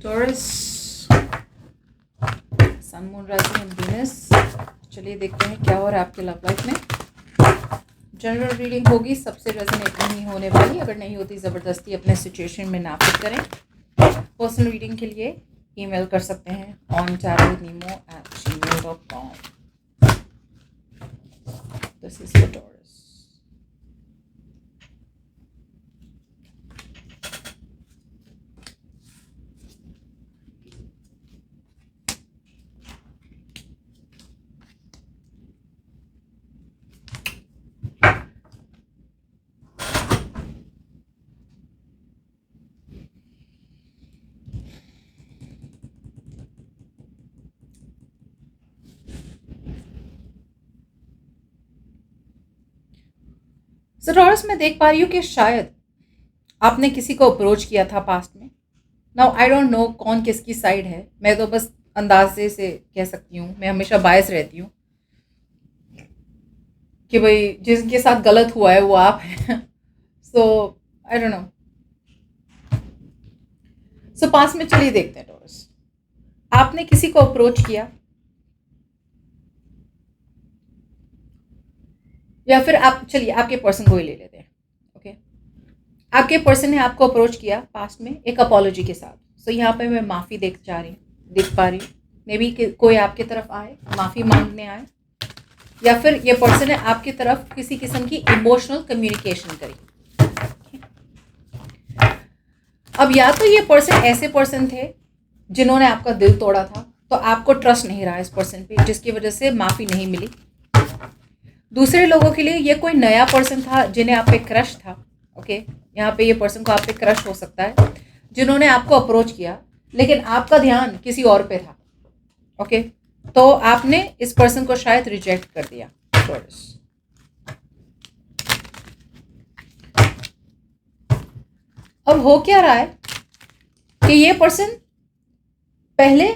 Taurus, sun moon rising and Venus. चलिए देखते हैं क्या हो रहा है आपके लव लाइफ में। जनरल रीडिंग होगी, सबसे रेजोनेट नहीं होने वाली। अगर नहीं होती ज़बरदस्ती अपने सिचुएशन में ना फिट करें। पर्सनल रीडिंग के लिए ईमेल कर सकते हैं ontarotnemo@gmail.com। This is for taurus. So taurus, मैं देख पा रही हूँ कि शायद आपने किसी को अप्रोच किया था पास्ट में। नाउ आई डोंट नो कौन किसकी साइड है, मैं तो बस अंदाजे से कह सकती हूँ। मैं हमेशा बायस रहती हूँ कि भाई जिनके साथ गलत हुआ है वो आप हैं। So I don't know. So past में चलिए देखते हैं टॉरस, आपने किसी को अप्रोच किया या फिर आप, चलिए आपके पर्सन को ही ले लेते हैं। ओके, आपके पर्सन ने आपको अप्रोच किया पास्ट में एक अपॉलॉजी के साथ। सो यहाँ पे मैं माफ़ी देख पा रही हूँ। मे बी कोई आपके तरफ आए, माफ़ी मांगने आए, या फिर ये पर्सन ने आपकी तरफ किसी किस्म की इमोशनल कम्युनिकेशन करी। अब या तो ये पर्सन ऐसे पर्सन थे जिन्होंने आपका दिल तोड़ा था, तो आपको ट्रस्ट नहीं रहा इस पर्सन पे, जिसकी वजह से माफ़ी नहीं मिली। दूसरे लोगों के लिए ये कोई नया पर्सन था जिन्हें आप पे क्रश था। ओके, यहाँ पे ये पर्सन को आप पे क्रश हो सकता है, जिन्होंने आपको अप्रोच किया लेकिन आपका ध्यान किसी और पे था। ओके, तो आपने इस पर्सन को शायद रिजेक्ट कर दिया। अब हो क्या रहा है कि ये पर्सन पहले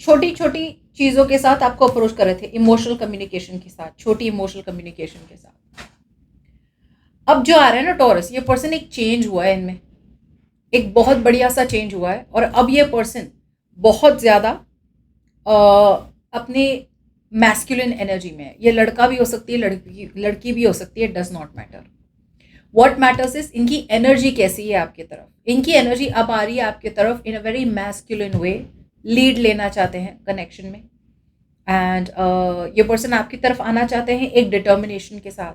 छोटी छोटी चीज़ों के साथ आपको अप्रोच कर रहे थे, इमोशनल कम्युनिकेशन के साथ, छोटी इमोशनल कम्युनिकेशन के साथ। अब जो आ रहा है ना टॉरस, ये पर्सन एक चेंज हुआ है इनमें, एक बहुत बढ़िया सा चेंज हुआ है। और अब ये पर्सन बहुत ज़्यादा अपने मैस्कुलिन एनर्जी में है। ये लड़का भी हो सकती है, लड़की भी हो सकती है, does not matter. What matters is इनकी एनर्जी कैसी है आपकी तरफ। इनकी एनर्जी अब आ रही है आपकी तरफ in a very masculine way, lead लेना चाहते हैं कनेक्शन में। एंड ये पर्सन आपकी तरफ आना चाहते हैं एक डिटर्मिनेशन के साथ।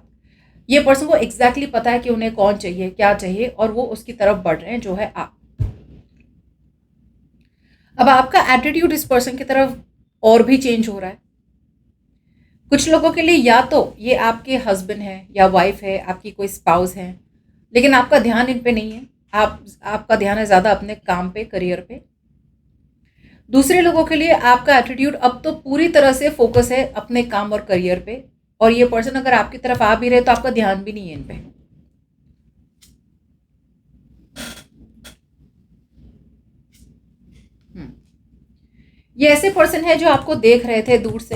ये पर्सन को एग्जैक्टली पता है कि उन्हें कौन चाहिए, क्या चाहिए, और वो उसकी तरफ बढ़ रहे हैं, जो है आप। अब आपका एटीट्यूड इस पर्सन की तरफ और भी चेंज हो रहा है। कुछ लोगों के लिए या तो ये आपके हस्बैंड है या वाइफ है, आपकी कोई स्पाउस है, लेकिन आपका ध्यान इन पे नहीं है। आपका ध्यान है ज़्यादा अपने काम पे, करियर पे। दूसरे लोगों के लिए आपका एटीट्यूड अब तो पूरी तरह से फोकस है अपने काम और करियर पे, और ये पर्सन अगर आपकी तरफ आ भी रहे तो आपका ध्यान भी नहीं है इन पे। ये ऐसे पर्सन है जो आपको देख रहे थे दूर से।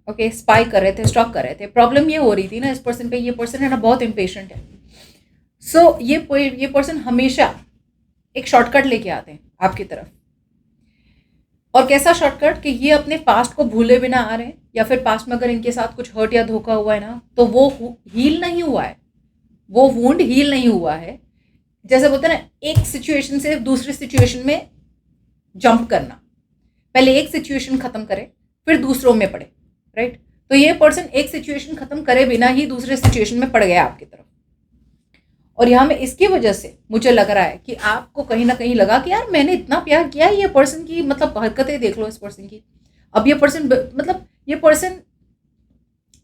ओके, स्पाई कर रहे थे, स्टॉक कर रहे थे। प्रॉब्लम ये हो रही थी ना इस पर्सन पे, ये पर्सन है ना बहुत इम्पेशेंट है। सो ये पर्सन हमेशा एक शॉर्टकट लेके आते हैं आपकी तरफ। और कैसा शॉर्टकट कि ये अपने पास्ट को भूले बिना आ रहे हैं, या फिर पास्ट में अगर इनके साथ कुछ हर्ट या धोखा हुआ है ना, तो वो हील नहीं हुआ है, वो वुंड हील नहीं हुआ है। जैसे बोलते हैं ना, एक सिचुएशन से दूसरी सिचुएशन में जंप करना, पहले एक सिचुएशन खत्म करे फिर दूसरों में पड़े, राइट। तो ये पर्सन एक सिचुएशन खत्म करे बिना ही दूसरे सिचुएशन में पड़ गया आपकी तरफ। और यहाँ में इसकी वजह से मुझे लग रहा है कि आपको कहीं ना कहीं लगा कि यार मैंने इतना प्यार किया है, ये पर्सन की मतलब हरकतें देख लो इस पर्सन की। अब ये पर्सन मतलब ये पर्सन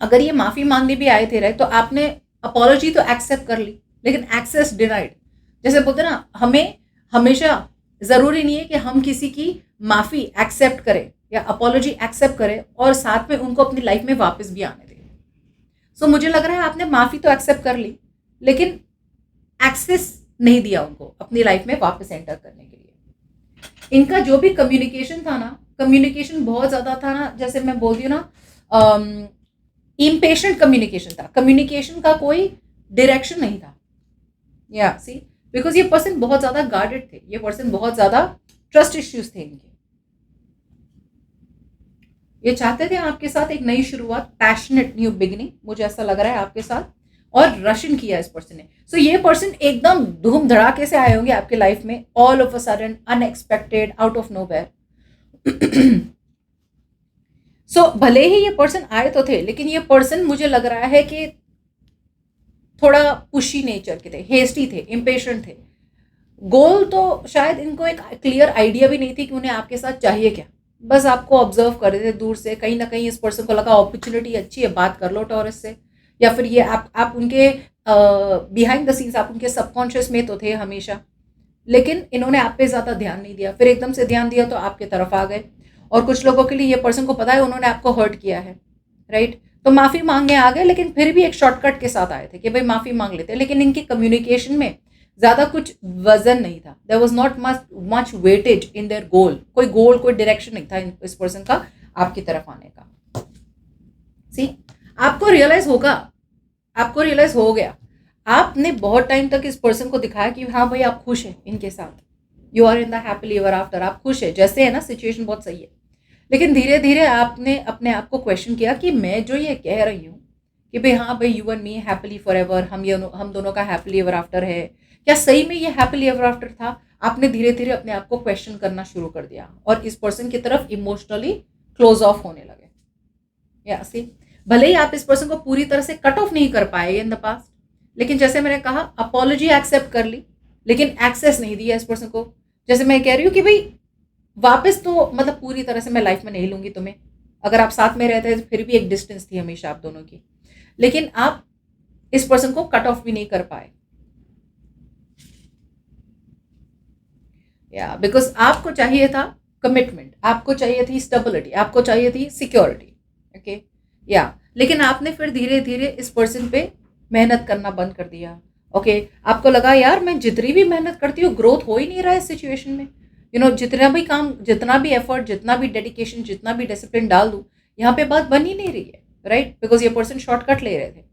अगर ये माफ़ी मांगने भी आए थे, राइट, तो आपने अपॉलॉजी तो एक्सेप्ट कर ली, लेकिन एक्सेस डिनाइड। जैसे बोलते हैं ना, हमें हमेशा ज़रूरी नहीं है कि हम किसी की माफ़ी एक्सेप्ट करें या अपॉलॉजी एक्सेप्ट करें और साथ में उनको अपनी लाइफ में वापस भी आने दें। सो मुझे लग रहा है आपने माफ़ी तो एक्सेप्ट कर ली, लेकिन एक्सेस नहीं दिया उनको अपनी लाइफ में वापस एंटर करने के लिए। इनका जो भी कम्युनिकेशन था ना, कम्युनिकेशन बहुत ज़्यादा था ना, जैसे मैं बोल रही हूँ ना, इम्पेशेंट कम्युनिकेशन था। कम्युनिकेशन का कोई डायरेक्शन नहीं था। या सी, बिकॉज ये पर्सन बहुत ज़्यादा गार्डेड थे, ये पर्सन बहुत ज़्यादा ट्रस्ट इश्यूज थे इनके। ये चाहते थे आपके साथ एक नई शुरुआत, पैशनेट न्यू बिगिनिंग, मुझे ऐसा लग रहा है आपके साथ, और रशन किया इस पर्सन ने। सो ये पर्सन एकदम धूम धड़ाके से आए होंगे आपके लाइफ में, all of a sudden, unexpected, out of nowhere. So भले ही ये पर्सन आए तो थे, लेकिन ये पर्सन मुझे लग रहा है कि थोड़ा पुशी नेचर के थे, हेस्टी थे, इम्पेशेंट थे। गोल तो शायद इनको एक क्लियर आइडिया भी नहीं थी कि उन्हें आपके साथ चाहिए क्या। बस आपको ऑब्जर्व कर रहे थे दूर से, कहीं ना कहीं इस पर्सन को लगा अपॉर्चुनिटी अच्छी है, बात कर लो टॉरस से, या फिर ये आप उनके बिहाइंड द सीन्स, आप उनके सबकॉन्शियस में तो थे हमेशा, लेकिन इन्होंने आप पे ज़्यादा ध्यान नहीं दिया। फिर एकदम से ध्यान दिया तो आपके तरफ आ गए। और कुछ लोगों के लिए ये पर्सन को पता है उन्होंने आपको हर्ट किया है, राइट, तो माफ़ी मांगने आ गए, लेकिन फिर भी एक शॉर्टकट के साथ आए थे कि भाई माफ़ी मांग लेते हैं। लेकिन इनकी कम्युनिकेशन में ज़्यादा कुछ वजन नहीं था, there was not much weightage in their goal, कोई गोल, कोई डायरेक्शन नहीं था इस पर्सन का आपकी तरफ आने का। सी, आपको रियलाइज होगा, आपको रियलाइज हो गया, आपने बहुत टाइम तक इस पर्सन को दिखाया कि हाँ भाई आप खुश हैं इनके साथ, you are in the happily ever after, आप खुश है, जैसे है ना, सिचुएशन बहुत सही है। लेकिन धीरे धीरे आपने अपने आप को क्वेश्चन किया कि मैं जो ये कह रही हूँ कि भाई हाँ भाई you and me happily for ever, हम दोनों का हैप्पीली एवर आफ्टर है, क्या सही में ये हैप्पीली एवर आफ्टर था? आपने धीरे धीरे अपने आप को क्वेश्चन करना शुरू कर दिया और इस पर्सन की तरफ इमोशनली क्लोज ऑफ होने लगे। या सी, भले ही आप इस पर्सन को पूरी तरह से कट ऑफ नहीं कर पाए इन द पास्ट, लेकिन जैसे मैंने कहा, अपॉलॉजी एक्सेप्ट कर ली, लेकिन एक्सेस नहीं दिया इस पर्सन को। जैसे मैं कह रही हूँ कि भाई वापस तो मतलब पूरी तरह से मैं लाइफ में नहीं लूंगी तुम्हें, अगर आप साथ में रहते हैं तो फिर भी एक डिस्टेंस थी हमेशा आप दोनों की, लेकिन आप इस पर्सन को कट ऑफ भी नहीं कर पाए। या बिकॉज आपको चाहिए था कमिटमेंट, आपको चाहिए थी स्टेबिलिटी, आपको चाहिए थी सिक्योरिटी, ओके, या लेकिन आपने फिर धीरे धीरे इस पर्सन पे मेहनत करना बंद कर दिया। ओके, आपको लगा यार मैं जितनी भी मेहनत करती हूँ ग्रोथ हो ही नहीं रहा है इस सिचुएशन में, जितना भी काम, जितना भी एफर्ट, जितना भी डेडिकेशन, जितना भी डिसिप्लिन डाल दूँ, यहाँ पे बात बन ही नहीं रही है, राइट, बिकॉज ये पर्सन शॉर्टकट ले रहे थे।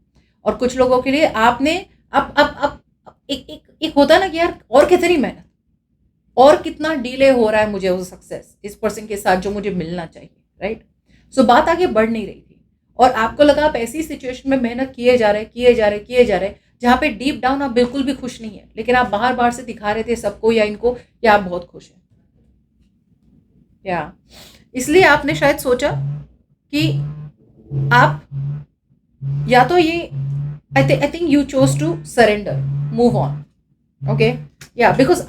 और कुछ लोगों के लिए आपने अब एक होता ना कि यार और कितनी मेहनत और कितना डिले हो रहा है मुझे वो सक्सेस इस पर्सन के साथ जो मुझे मिलना चाहिए, राइट। सो बात आगे बढ़ नहीं रही थी और आपको लगा आप ऐसी सिचुएशन में मेहनत किए जा रहे जहाँ पे डीप डाउन आप बिल्कुल भी खुश नहीं है, लेकिन आप बाहर बाहर से दिखा रहे थे सबको या इनको कि आप बहुत खुश हैं। या इसलिए आपने शायद सोचा कि आप या तो ये I think you chose to surrender, move on, okay, या because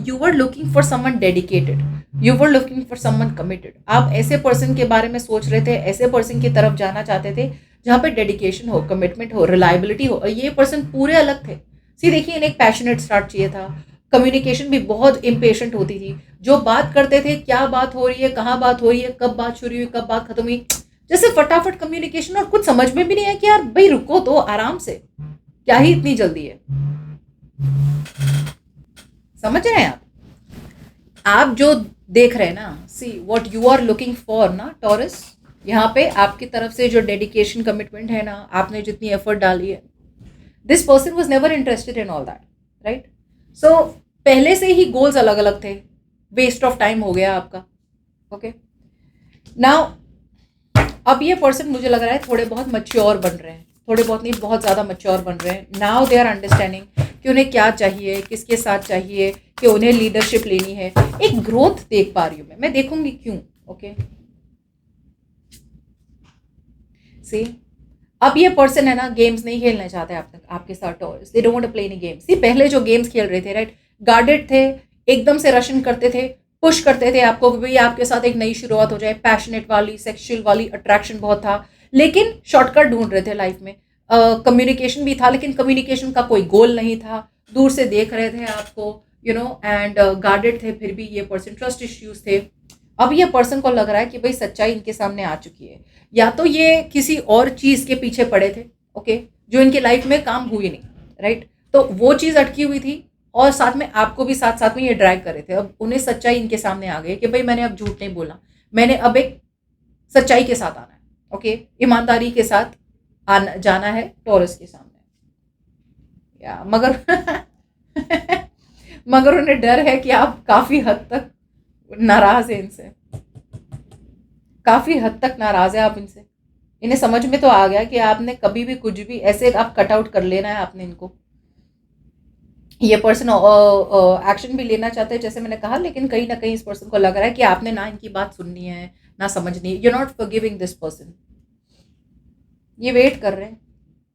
you were looking for someone dedicated, you were looking for someone committed. आप ऐसे पर्सन के बारे में सोच रहे थे, ऐसे पर्सन की तरफ जाना चाहते थे जहाँ पे डेडिकेशन हो, कमिटमेंट हो, रिलायबिलिटी हो, और ये पर्सन पूरे अलग थे। सी देखिए, इन्हें एक पैशनेट स्टार्ट चाहिए था, कम्युनिकेशन भी बहुत इम्पेशेंट होती थी, जो बात करते थे क्या बात हो रही है, कहाँ बात हो रही है, कब बात शुरू हुई, कब बात खत्म हुई, जैसे फटाफट कम्युनिकेशन, और कुछ समझ में भी नहीं है कि यार भाई रुको तो आराम से, क्या ही इतनी जल्दी है। समझ रहे हैं आप जो देख रहे हैं ना, see what you are looking for ना टॉरस, यहाँ पे आपकी तरफ से जो डेडिकेशन, कमिटमेंट है ना, आपने जितनी एफर्ट डाली है, this person was never interested in all that, right. So पहले से ही गोल्स अलग अलग थे, वेस्ट ऑफ टाइम हो गया आपका, ओके। नाउ अब ये पर्सन मुझे लग रहा है थोड़े बहुत मैच्योर बन रहे हैं, थोड़े बहुत नहीं, बहुत ज़्यादा मैच्योर बन रहे हैं। नाउ दे आर अंडरस्टैंडिंग कि उन्हें क्या चाहिए, किसके साथ चाहिए, कि उन्हें लीडरशिप लेनी है। एक ग्रोथ देख पा रही हूँ मैं देखूंगी क्यों, ओके। सी, अब ये पर्सन है ना, गेम्स नहीं खेलना चाहते आपके साथ, Taurus, they don't want to play any games. See, पहले जो गेम्स खेल रहे थे, राइट, गार्डेड थे, एकदम से रशन करते थे, पुश करते थे आपको कि भाई आपके साथ एक नई शुरुआत हो जाए, पैशनेट वाली, सेक्सुअल वाली अट्रैक्शन बहुत था, लेकिन शॉर्टकट ढूंढ रहे थे लाइफ में। कम्युनिकेशन भी था, लेकिन कम्युनिकेशन का कोई गोल नहीं था, दूर से देख रहे थे आपको, एंड गार्डेड थे, फिर भी ये पर्सन, ट्रस्ट इश्यूज थे। अब ये पर्सन को लग रहा है कि भाई सच्चाई इनके सामने आ चुकी है, या तो ये किसी और चीज़ के पीछे पड़े थे, ओके, जो इनके लाइफ में काम हुई नहीं, राइट, तो वो चीज़ अटकी हुई थी और साथ में आपको भी साथ साथ में ये ड्रैग कर रहे थे। अब उन्हें सच्चाई इनके सामने आ गई कि भाई मैंने अब झूठ नहीं बोला, मैंने अब एक सच्चाई के साथ आना है, ओके, ईमानदारी के साथ आना जाना है टॉरस के सामने। या मगर मगर उन्हें डर है कि आप काफ़ी हद तक नाराज है इनसे, काफी हद तक नाराज है आप इनसे। इन्हें समझ में तो आ गया कि आपने कभी भी कुछ भी ऐसे आप कट आउट कर लेना है आपने इनको। ये पर्सन एक्शन भी लेना चाहते हैं जैसे मैंने कहा, लेकिन कहीं ना कहीं इस पर्सन को लग रहा है कि आपने ना इनकी बात सुननी है ना समझनी है। You not forgiving this person. ये वेट कर रहे हैं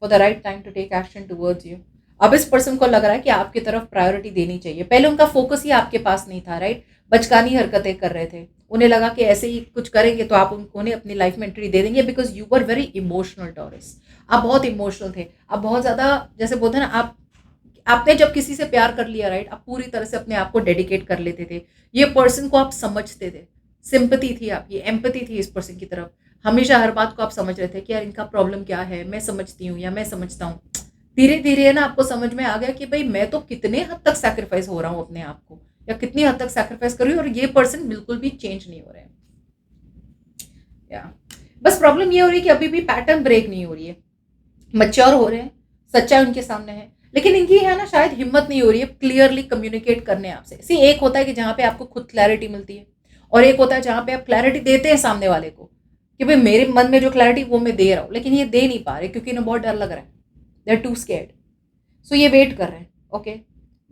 for the right time to take action towards you. अब इस पर्सन को लग रहा है कि आपकी तरफ प्रायोरिटी देनी चाहिए। पहले उनका फोकस ही आपके पास नहीं था, राइट। बचकानी हरकतें कर रहे थे, उन्हें लगा कि ऐसे ही कुछ करेंगे तो आप उन्हें अपनी लाइफ में एंट्री दे देंगे, because you were very emotional taurus. आप बहुत इमोशनल थे, आप बहुत ज़्यादा, जैसे बोलते हैं ना, आपने जब किसी से प्यार कर लिया, राइट, आप पूरी तरह से अपने आप को डेडिकेट कर लेते थे। ये पर्सन को आप समझते थे, सिंपैथी थी आपकी, एम्पैथी थी इस पर्सन की तरफ। हमेशा हर बात को आप समझ रहे थे कि यार इनका प्रॉब्लम क्या है, मैं समझती हूँ या मैं समझता हूँ। धीरे धीरे ना आपको समझ में आ गया कि भाई मैं तो कितने हद तक सैक्रिफाइस हो रहा हूँ अपने आप को, या कितनी हद तक सैक्रिफाइस कर रही हूँ, और ये पर्सन बिल्कुल भी चेंज नहीं हो रहे हैं। या बस प्रॉब्लम ये हो रही है कि अभी भी पैटर्न ब्रेक नहीं हो रही है। मैच्योर हो रहे हैं, सच्चाई उनके सामने है, लेकिन इनकी है ना शायद हिम्मत नहीं हो रही है क्लियरली कम्युनिकेट करने आपसे। सी, एक होता है कि जहाँ पे आपको खुद क्लैरिटी मिलती है, और एक होता है जहाँ पे आप क्लैरिटी देते हैं सामने वाले को कि भाई मेरे मन में जो क्लैरिटी वो मैं दे रहा हूँ, लेकिन ये दे नहीं पा रहे क्योंकि इन्हें बहुत डर लग रहा है। They are too scared. So ये वेट कर रहे हैं, ओके।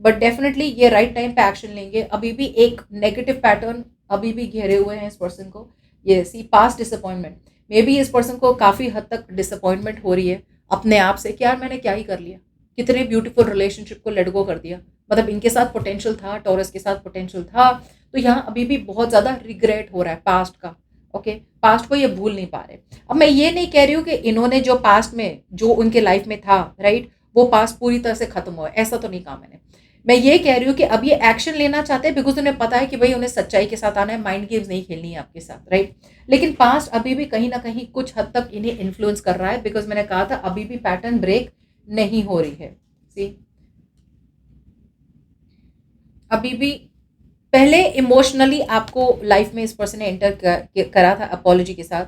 बट डेफिनेटली ये राइट टाइम पे एक्शन लेंगे। अभी भी एक नेगेटिव पैटर्न अभी भी घेरे हुए हैं इस पर्सन को। ये सी पास्ट डिसअपॉइंटमेंट, मे बी इस पर्सन को काफ़ी हद तक डिसअपॉइंटमेंट हो रही है अपने आप से कि यार मैंने क्या ही कर लिया, कितने ब्यूटीफुल रिलेशनशिप को लेट गो कर दिया। मतलब इनके साथ पोटेंशियल था, टॉरस के साथ पोटेंशियल था, तो यहाँ अभी भी बहुत ज़्यादा रिग्रेट हो रहा है पास्ट का, ओके। पास्ट को ये भूल नहीं पा रहे। अब मैं ये नहीं कह रही हूँ कि इन्होंने जो पास्ट में जो उनके लाइफ में था, राइट, वो पास्ट पूरी तरह से खत्म हुआ है, ऐसा तो नहीं कहा मैंने। मैं ये कह रही हूँ कि अब ये एक्शन लेना चाहते हैं बिकॉज उन्हें पता है कि भाई उन्हें सच्चाई के साथ आना है, माइंड गेम्स नहीं खेलनी है आपके साथ, राइट। लेकिन पास्ट अभी भी कहीं ना कहीं कुछ हद तक इन्हें इन्फ्लुएंस कर रहा है, बिकॉज मैंने कहा था अभी भी पैटर्न ब्रेक नहीं हो रही है। सी, अभी भी पहले इमोशनली आपको लाइफ में इस पर्सन ने एंटर करा था अपोलॉजी के साथ,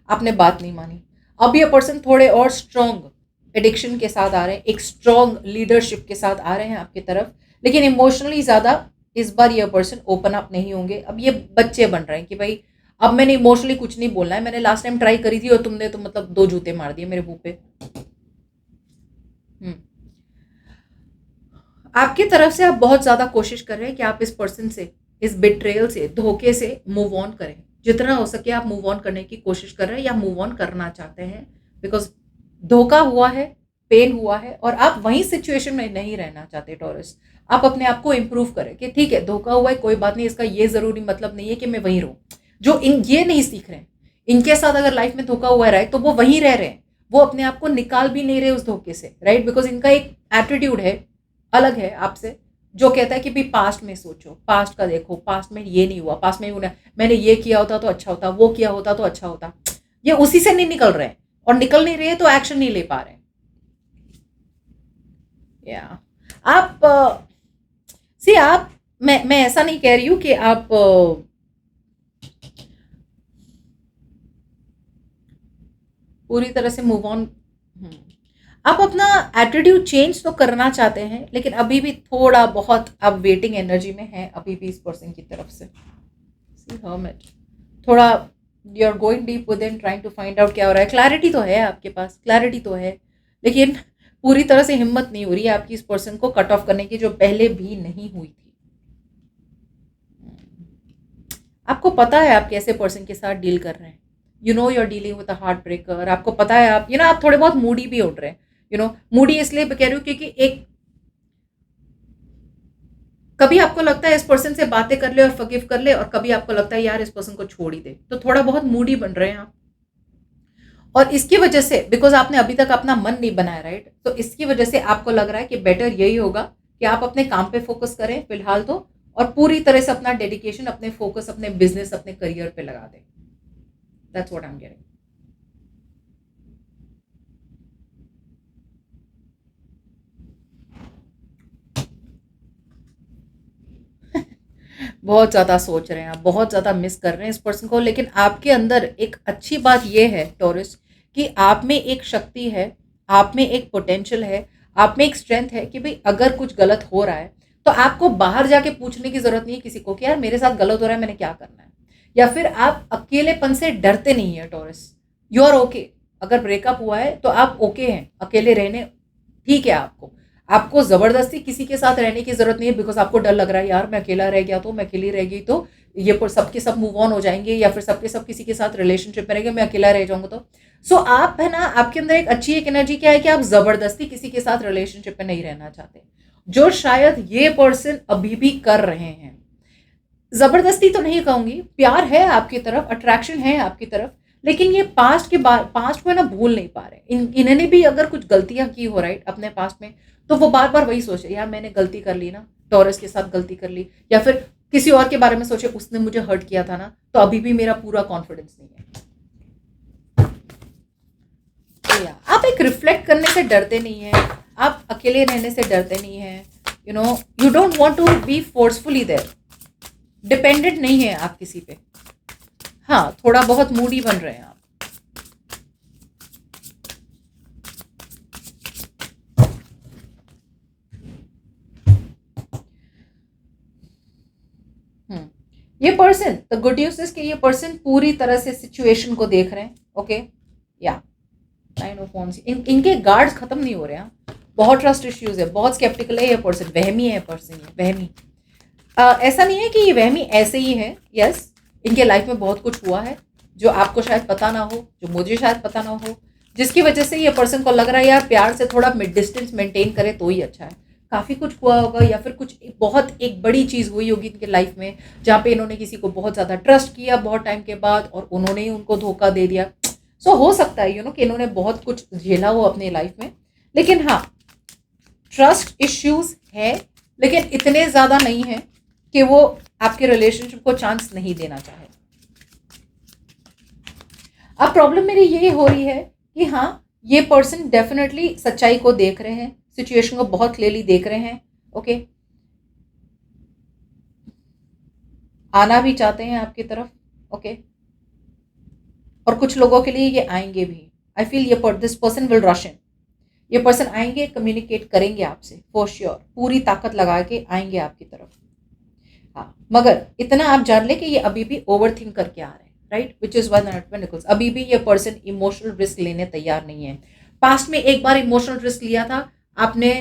आपने बात नहीं मानी। अब ये पर्सन थोड़े और स्ट्रॉन्ग एडिक्शन के साथ आ रहे हैं, एक स्ट्रॉन्ग लीडरशिप के साथ आ रहे हैं आपकी तरफ, लेकिन इमोशनली ज़्यादा इस बार ये पर्सन ओपन अप नहीं होंगे। अब ये बच्चे बन रहे हैं कि भाई अब मैंने इमोशनली कुछ नहीं बोलना है, मैंने लास्ट टाइम ट्राई करी थी और तुमने तो मतलब 2 जूते मार दिए मेरे मुंह पे। हम्म। आपकी तरफ से आप बहुत ज़्यादा कोशिश कर रहे हैं कि आप इस पर्सन से, इस बिट्रेयल से, धोखे से मूव ऑन करें। जितना हो सके आप मूव ऑन करने की कोशिश कर रहे हैं या मूव ऑन करना चाहते हैं, बिकॉज धोखा हुआ है, पेन हुआ है, और आप वही सिचुएशन में नहीं रहना चाहते टॉरस। आप अपने आप को इम्प्रूव करें कि ठीक है धोखा हुआ है, कोई बात नहीं, इसका ये ज़रूरी मतलब नहीं है कि मैं वहीं रहूँ। जो ये नहीं सीख रहे हैं, इनके साथ अगर लाइफ में धोखा हुआ है, राइट, तो वो वहीं रह रहे हैं, वो अपने आप को निकाल भी नहीं रहे उस धोखे से, राइट, बिकॉज इनका एक एटीट्यूड है, अलग है आपसे, जो कहता है कि भाई पास्ट में सोचो, पास्ट का देखो, पास्ट में ये नहीं हुआ, पास्ट में मैंने ये किया होता तो अच्छा होता, वो किया होता तो अच्छा होता। ये उसी से नहीं निकल रहे हैं, और निकल नहीं रहे तो एक्शन नहीं ले पा रहे। या आप सी आप, मैं ऐसा नहीं कह रही हूँ कि आप पूरी तरह से मूव ऑन, आप अपना एटीट्यूड चेंज तो करना चाहते हैं, लेकिन अभी भी थोड़ा बहुत आप वेटिंग एनर्जी में हैं अभी भी इस पर्सन की तरफ से। सी हर्मिट, थोड़ा you are going deep within, trying to find out क्या हो रहा है। क्लैरिटी तो है आपके पास, क्लैरिटी तो है, लेकिन पूरी तरह से हिम्मत नहीं हो रही है आपकी इस पर्सन को कट ऑफ करने की, जो पहले भी नहीं हुई थी। आपको पता है आप कैसे पर्सन के साथ डील कर रहे हैं। You know you are dealing with a heartbreaker. आपको पता है आप आप थोड़े बहुत मूडी भी उठ रहे हैं। मूडी इसलिए कह रही हूँ क्योंकि एक कभी आपको लगता है इस पर्सन से बातें कर ले और फॉरगिव कर ले, और कभी आपको लगता है यार इस पर्सन को छोड़ ही दे, तो थोड़ा बहुत मूडी बन रहे हैं आप। और इसकी वजह से, बिकॉज आपने अभी तक अपना मन नहीं बनाया, राइट, तो इसकी वजह से आपको लग रहा है कि बेटर यही होगा कि आप अपने काम पे फोकस करें फिलहाल तो, और पूरी तरह से अपना डेडिकेशन, अपने फोकस, अपने बिजनेस, अपने करियर पे लगा दें। That's what I am getting. बहुत ज़्यादा सोच रहे हैं आप, बहुत ज़्यादा मिस कर रहे हैं इस पर्सन को, लेकिन आपके अंदर एक अच्छी बात यह है टॉरस कि आप में एक शक्ति है, आप में एक पोटेंशियल है, आप में एक स्ट्रेंथ है कि भाई अगर कुछ गलत हो रहा है तो तो आपको बाहर जाके पूछने की ज़रूरत नहीं है किसी को कि यार मेरे साथ गलत हो रहा है, मैंने क्या करना है। या फिर आप अकेलेपन से डरते नहीं है टॉरस, यू आर ओके। अगर ब्रेकअप हुआ है तो आप ओके हैं अकेले रहने, ठीक है। आपको आपको ज़बरदस्ती किसी के साथ रहने की ज़रूरत नहीं है, बिकॉज़ आपको डर लग रहा है यार मैं अकेला रह गया तो, मैं अकेली रह गई तो ये सब के सब मूव ऑन हो जाएँगे, या फिर सब के सब किसी के साथ रिलेशनशिप में रहेंगे, मैं अकेला रह जाऊँगा तो। सो आप है ना, आपके अंदर एक अच्छी एक एनर्जी क्या है कि आप ज़बरदस्ती किसी के साथ रिलेशनशिप में नहीं रहना चाहते, जो शायद ये पर्सन अभी भी कर रहे हैं। ज़बरदस्ती तो नहीं कहूँगी, प्यार है आपकी तरफ, अट्रैक्शन है आपकी तरफ, लेकिन ये पास्ट को है ना भूल नहीं पा रहे। इन्होंने भी अगर कुछ गलतियाँ की हो राइट अपने पास्ट में, तो वो बार-बार वही सोचे यार मैंने गलती कर ली ना, टॉरस के साथ गलती कर ली, या फिर किसी और के बारे में सोचे उसने मुझे हर्ट किया था ना, तो अभी भी मेरा पूरा कॉन्फिडेंस नहीं है। तो या आप एक रिफ्लेक्ट करने से डरते नहीं हैं, आप अकेले रहने से डरते नहीं हैं, you don't want to be forcefully there, dependent नहीं है आप किसी पे। हाँ, थोड़ा बहुत मूडी बन रहे हैं आप। ये person, the good news is कि ये पर्सन पूरी तरह से सिचुएशन को देख रहे हैं। ओके, या नाइन ऑफ वांड्स, इनके गार्ड्स खत्म नहीं हो रहे हैं। बहुत ट्रस्ट इश्यूज है, बहुत स्केप्टिकल है ये पर्सन, वहमी है पर्सन, ये वहमी। ऐसा नहीं है कि ये वहमी ऐसे ही है, यस इनके लाइफ में बहुत कुछ हुआ है जो आपको शायद पता ना हो, जो मुझे शायद पता ना हो, जिसकी वजह से ये पर्सन को लग रहा है यार प्यार से थोड़ा डिस्टेंस मेंटेन करे तो ही अच्छा है। काफ़ी कुछ हुआ होगा, या फिर कुछ बहुत एक बड़ी चीज़ हुई होगी इनके लाइफ में, जहाँ पे इन्होंने किसी को बहुत ज़्यादा ट्रस्ट किया बहुत टाइम के बाद, और उन्होंने ही उनको धोखा दे दिया। सो हो सकता है कि इन्होंने बहुत कुछ झेला हो अपनी लाइफ में, लेकिन हाँ ट्रस्ट इश्यूज है, लेकिन इतने ज़्यादा नहीं है कि वो आपके रिलेशनशिप को चांस नहीं देना चाहे। अब प्रॉब्लम मेरी ये हो रही है कि हाँ ये पर्सन डेफिनेटली सच्चाई को देख रहे हैं, सिचुएशन को बहुत क्लियरली देख रहे हैं। ओके, आना भी चाहते हैं आपकी तरफ। ओके, और कुछ लोगों के लिए ये आएंगे भी। आई फील ये this person will rush in, ये पर्सन आएंगे, कम्युनिकेट करेंगे आपसे फॉर श्योर, पूरी ताकत लगा के आएंगे आपकी तरफ। हाँ, मगर इतना आप जान ले कि ये अभी भी ओवर थिंक करके आ रहे हैं, right, which is one pentacles. अभी भी ये पर्सन इमोशनल रिस्क लेने तैयार नहीं है। पास्ट में एक बार इमोशनल रिस्क लिया था, आपने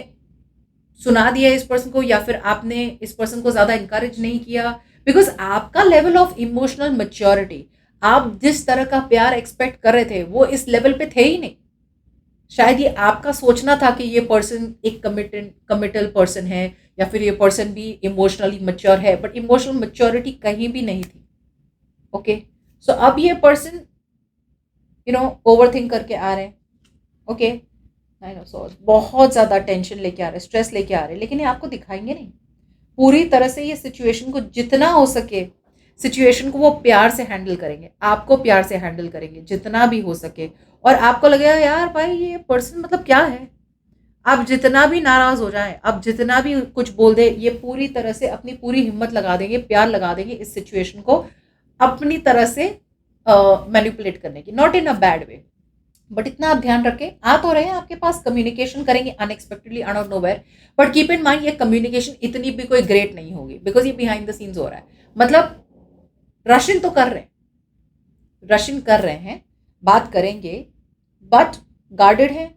सुना दिया इस पर्सन को, या फिर आपने इस पर्सन को ज्यादा इंकरेज नहीं किया, बिकॉज आपका लेवल ऑफ इमोशनल मैच्योरिटी, आप जिस तरह का प्यार एक्सपेक्ट कर रहे थे वो इस लेवल पे थे ही नहीं। शायद ये आपका सोचना था कि ये पर्सन एक कमिटल पर्सन है, या फिर ये पर्सन भी इमोशनली मैच्योर है, बट इमोशनल मैच्योरिटी कहीं भी नहीं थी। ओके, सो अब ये पर्सन ओवर थिंक करके आ रहे हैं। ओके, बहुत ज़्यादा टेंशन लेके आ रहे हैं, स्ट्रेस लेके आ रहे हैं, लेकिन ये आपको दिखाएंगे नहीं। पूरी तरह से ये सिचुएशन को जितना हो सके, सिचुएशन को वो प्यार से हैंडल करेंगे, आपको प्यार से हैंडल करेंगे जितना भी हो सके। और आपको लगेगा यार भाई ये पर्सन मतलब क्या है, आप जितना भी नाराज हो जाए, आप जितना भी कुछ बोल दे, ये पूरी तरह से अपनी पूरी हिम्मत लगा देंगे, प्यार लगा देंगे इस सिचुएशन को अपनी तरह से मैनिपुलेट करने की, not in a bad way. But इतना आप ध्यान रखें, आ तो रहे हैं आपके पास, कम्युनिकेशन करेंगे unexpectedly out of nowhere, but keep in mind ये कम्युनिकेशन इतनी भी कोई ग्रेट नहीं होगी, बिकॉज ये बिहाइंड द सीन्स हो रहा है। मतलब रशियन तो कर रहे हैं, रशियन कर रहे हैं, बात करेंगे, बट गार्डेड है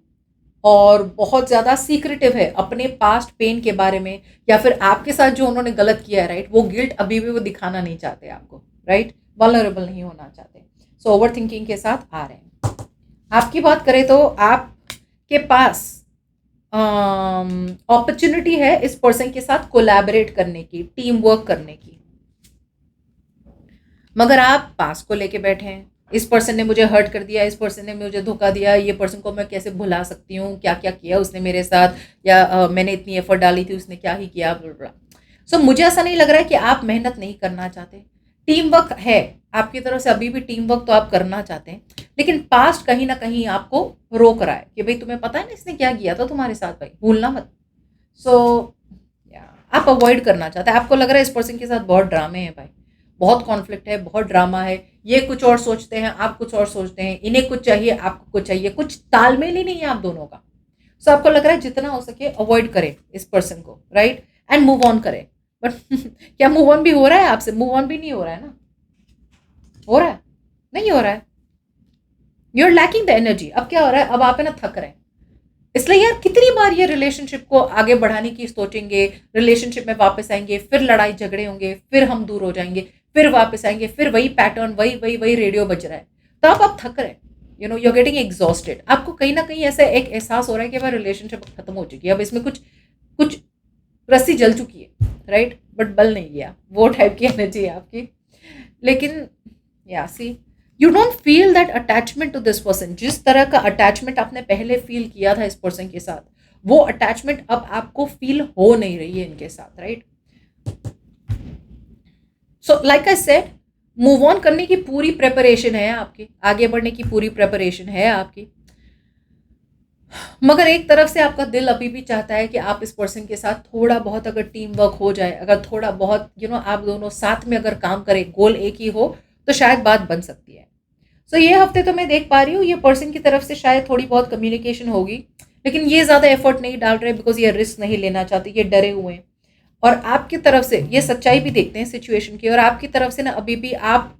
और बहुत ज़्यादा सीक्रेटिव है अपने पास्ट पेन के बारे में, या फिर आपके साथ जो उन्होंने गलत किया है, राइट, वो गिल्ट अभी भी वो दिखाना नहीं चाहते आपको, राइट, वल्नरेबल नहीं होना चाहते। सो ओवर थिंकिंग के साथ आ रहे हैं। आपकी बात करें तो आपके पास अपॉर्चुनिटी है इस पर्सन के साथ कोलैबोरेट करने की, टीम वर्क करने की, मगर आप पास को लेके बैठे हैं। इस पर्सन ने मुझे हर्ट कर दिया, इस पर्सन ने मुझे धोखा दिया, ये पर्सन को मैं कैसे भुला सकती हूँ, क्या क्या किया उसने मेरे साथ, या मैंने इतनी एफर्ट डाली थी उसने क्या ही किया, ब्ला। सो मुझे ऐसा नहीं लग रहा है कि आप मेहनत नहीं करना चाहते, टीम वर्क है आपकी तरफ से, अभी भी टीम वर्क तो आप करना चाहते हैं, लेकिन पास्ट कहीं ना कहीं आपको रोक रहा है कि भाई तुम्हें पता है ना इसने क्या किया था तुम्हारे साथ, भाई भूलना मत। सो आप अवॉइड करना चाहते हैं, आपको लग रहा है इस पर्सन के साथ बहुत ड्रामे हैं भाई, बहुत कॉन्फ्लिक्ट है, बहुत ड्रामा है, ये कुछ और सोचते हैं, आप कुछ और सोचते हैं, इन्हें कुछ चाहिए, आपको कुछ चाहिए, कुछ तालमेल ही नहीं है आप दोनों का। सो आपको लग रहा है जितना हो सके अवॉइड करें इस पर्सन को, राइट, एंड मूव ऑन करें। बट क्या मूव ऑन भी हो रहा है आपसे? मूव ऑन भी नहीं हो रहा है ना। हो रहा है? नहीं हो रहा है। You are lacking the energy. अब क्या हो रहा है, अब आप है ना थक रहे हैं। इसलिए यार कितनी बार ये रिलेशनशिप को आगे बढ़ाने की सोचेंगे, रिलेशनशिप में वापस आएंगे, फिर लड़ाई झगड़े होंगे, फिर हम दूर हो जाएंगे, फिर वापस आएंगे, फिर वही पैटर्न, वही वही वही रेडियो बज रहा है। तो आप थक रहे हैं, you know, you are getting exhausted. आपको कहीं ना कहीं ऐसा एक एहसास हो रहा है कि भाई रिलेशनशिप खत्म हो चुकी है, अब इसमें कुछ कुछ रस्सी जल चुकी है, राइट, बट बल नहीं गया, वो टाइप की एनर्जी है आपकी। लेकिन या see, you don't feel that attachment to this person. जिस तरह का अटैचमेंट आपने पहले फील किया था इस पर्सन के साथ, वो अटैचमेंट अब आपको फील हो नहीं रही है इनके साथ, right. So like I said, move on करने की पूरी प्रेपरेशन है आपकी, आगे बढ़ने की पूरी प्रेपरेशन है आपकी, मगर एक तरफ से आपका दिल अभी भी चाहता है कि आप इस पर्सन के साथ थोड़ा बहुत अगर टीम वर्क हो जाए, अगर थोड़ा बहुत यू नो आप दोनों साथ में अगर काम करें, गोल एक ही हो, तो शायद बात बन सकती है। सो ये हफ्ते तो मैं देख पा रही हूँ ये पर्सन की तरफ से शायद थोड़ी बहुत कम्युनिकेशन होगी, लेकिन ये ज़्यादा एफर्ट नहीं डाल रहे बिकॉज ये रिस्क नहीं लेना चाहते, ये डरे हुए हैं। और आपकी तरफ से ये सच्चाई भी देखते हैं सिचुएशन की, और आपकी तरफ से ना अभी भी आप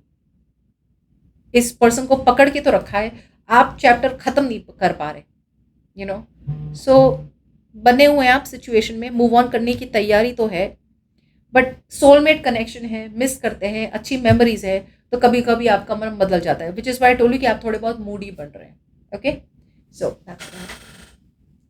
इस पर्सन को पकड़ के तो रखा है, आप चैप्टर खत्म नहीं कर पा रहे, यू नो। सो बने हुए हैं आप सिचुएशन में, मूव ऑन करने की तैयारी तो है, बट सोलमेट कनेक्शन है, मिस करते हैं, अच्छी मेमोरीज है, तो कभी कभी आपका मन बदल जाता है, which is why told you कि आप थोड़े बहुत मूडी बन रहे हैं। ओके, सो